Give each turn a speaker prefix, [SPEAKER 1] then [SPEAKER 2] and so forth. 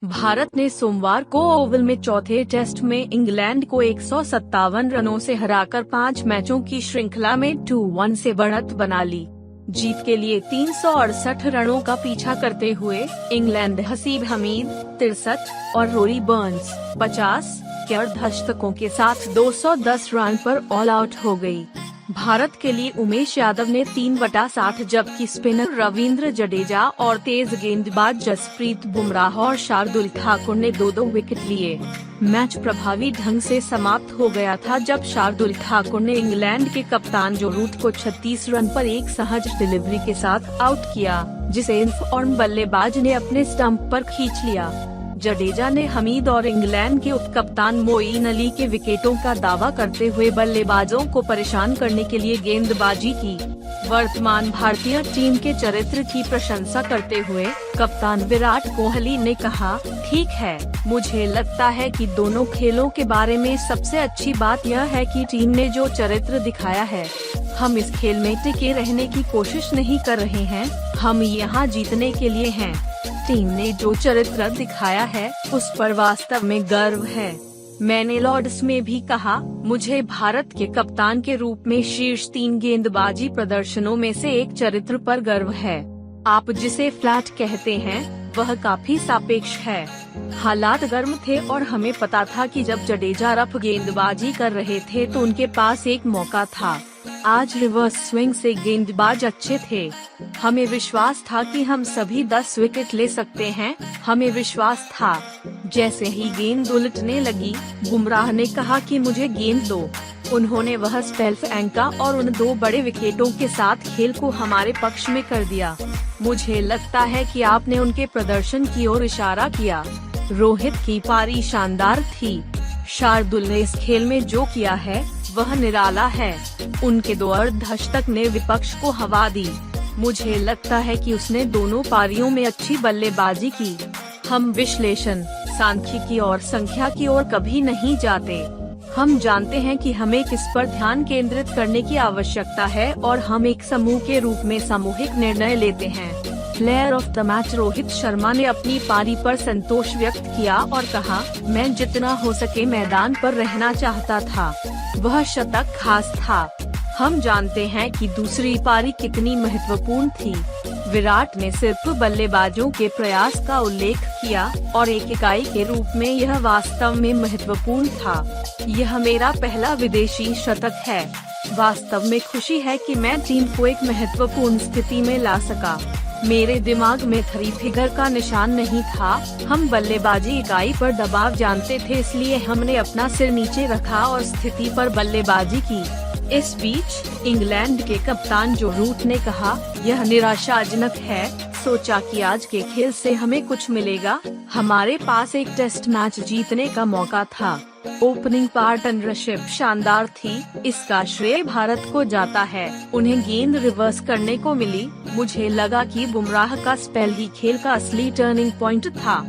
[SPEAKER 1] भारत ने सोमवार को ओवल में चौथे टेस्ट में इंग्लैंड को 157 रनों से हराकर 5 मैचों की श्रृंखला में 2-1 से बढ़त बना ली। जीत के लिए 368 रनों का पीछा करते हुए इंग्लैंड हसीब हमीद 63 और रोरी बर्न्स 50 के अर्धशतकों के साथ 210 रन पर ऑल आउट हो गई। भारत के लिए उमेश यादव ने 3/60 जबकि स्पिनर रविंद्र जडेजा और तेज गेंदबाज जसप्रीत बुमराह और शार्दुल ठाकुर ने 2-2 विकेट लिए। मैच प्रभावी ढंग से समाप्त हो गया था जब शार्दुल ठाकुर ने इंग्लैंड के कप्तान जो रूट को 36 रन पर एक सहज डिलीवरी के साथ आउट किया, जिसे इनफॉर्म बल्लेबाज ने अपने स्टंप पर खींच लिया। जडेजा ने हमीद और इंग्लैंड के उपकप्तान मोईन अली के विकेटों का दावा करते हुए बल्लेबाजों को परेशान करने के लिए गेंदबाजी की। वर्तमान भारतीय टीम के चरित्र की प्रशंसा करते हुए कप्तान विराट कोहली ने कहा, ठीक है, मुझे लगता है कि दोनों खेलों के बारे में सबसे अच्छी बात यह है कि टीम ने जो चरित्र दिखाया है। हम इस खेल में टिके रहने की कोशिश नहीं कर रहे हैं, हम यहाँ जीतने के लिए हैं। टीम ने जो चरित्र दिखाया है उस पर वास्तव में गर्व है। मैंने लॉर्ड्स में भी कहा, मुझे भारत के कप्तान के रूप में शीर्ष 3 गेंदबाजी प्रदर्शनों में से एक चरित्र पर गर्व है। आप जिसे फ्लैट कहते हैं वह काफी सापेक्ष है। हालात गर्म थे और हमें पता था कि जब जडेजा रफ गेंदबाजी कर रहे थे तो उनके पास एक मौका था। आज रिवर्स स्विंग से गेंदबाज अच्छे थे। हमें विश्वास था कि हम सभी 10 विकेट ले सकते हैं। हमें विश्वास था। जैसे ही गेंद उलटने लगी, बुमराह ने कहा कि मुझे गेंद दो। उन्होंने वह स्पेल फेंका और उन 2 बड़े विकेटों के साथ खेल को हमारे पक्ष में कर दिया। मुझे लगता है कि आपने उनके प्रदर्शन की ओर इशारा किया। रोहित की पारी शानदार थी। शार्दुल ने इस खेल में जो किया है वह निराला है। उनके 2 अर्धशतक ने विपक्ष को हवा दी। मुझे लगता है कि उसने दोनों पारियों में अच्छी बल्लेबाजी की। हम विश्लेषण, सांख्यिकी और संख्या की ओर कभी नहीं जाते। हम जानते हैं कि हमें किस पर ध्यान केंद्रित करने की आवश्यकता है और हम एक समूह के रूप में सामूहिक निर्णय लेते हैं। Player of the match Rohit Sharma ने अपनी पारी पर संतोष व्यक्त किया और कहा, मैं जितना हो सके मैदान पर रहना चाहता था। वह शतक खास था। हम जानते हैं कि दूसरी पारी कितनी महत्वपूर्ण थी। विराट ने सिर्फ बल्लेबाजों के प्रयास का उल्लेख किया और एक इकाई के रूप में यह वास्तव में महत्वपूर्ण था। यह मेरा पहला विदेशी शतक है। वास्तव में खुशी है कि मैं टीम को एक महत्वपूर्ण स्थिति में ला सका। मेरे दिमाग में 3 फिगर का निशान नहीं था। हम बल्लेबाजी इकाई पर दबाव जानते थे, इसलिए हमने अपना सिर नीचे रखा और स्थिति पर बल्लेबाजी की। इस बीच इंग्लैंड के कप्तान जो रूट ने कहा, यह निराशाजनक है। सोचा कि आज के खेल से हमें कुछ मिलेगा। हमारे पास एक टेस्ट मैच जीतने का मौका था। ओपनिंग पार्टनरशिप शानदार थी। इसका श्रेय भारत को जाता है। उन्हें गेंद रिवर्स करने को मिली। मुझे लगा कि बुमराह का स्पेल ही खेल का असली टर्निंग पॉइंट था।